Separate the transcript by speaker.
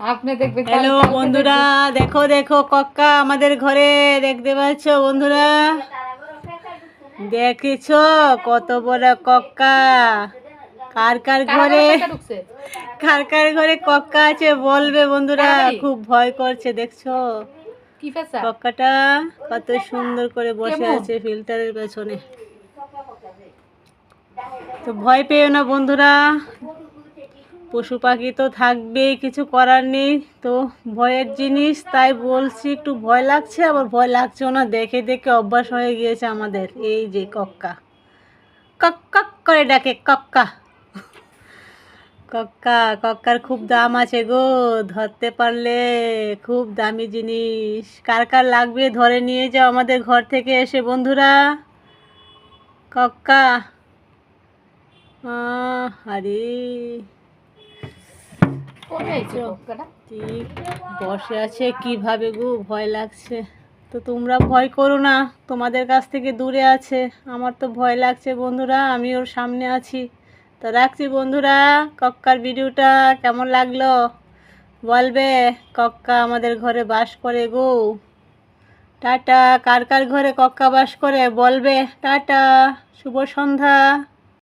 Speaker 1: আপনি দেখবেন।
Speaker 2: হ্যালো বন্ধুরা, দেখো দেখো কক্কা আমাদের ঘরে, দেখতে পাচ্ছ বন্ধুরা? দেখেছো কত বড় কক্কা? কার কার ঘরে কক্কা আছে বলবে বন্ধুরা। খুব ভয় করছে, দেখছো কক্কাটা কত সুন্দর করে বসে আছে ফিল্টারের পেছনে। তো ভয় পেও না বন্ধুরা, পশু পাখি তো থাকবেই, কিছু করার নেই। তো ভয়ের জিনিস, তাই বলছি একটু ভয় লাগছে, আবার ভয় লাগছেও না। দেখে দেখে অভ্যাস হয়ে গিয়েছে আমাদের। এই যে কক্কা কক কক করে ডাকে, কক্কা কক্কা। কক্কার খুব দাম আছে গো, ধরতে পারলে খুব দামি জিনিস। কার কার লাগবে ধরে নিয়ে যাও আমাদের ঘর থেকে এসে বন্ধুরা। কক্কা আরে ঠিক বসে আছে কিভাবে গো, ভয় লাগছে। তো তোমরা ভয় করো না, তোমাদের কাছ থেকে দূরে আছে। আমার তো ভয় লাগছে বন্ধুরা, আমি ওর সামনে আছি। তো রাখছি বন্ধুরা। কক্কার ভিডিওটা কেমন লাগলো বলবে। কক্কা আমাদের ঘরে বাস করে গো। টাটা। কার কার ঘরে কক্কা বাস করে বলবে। টাটা, শুভ সন্ধ্যা।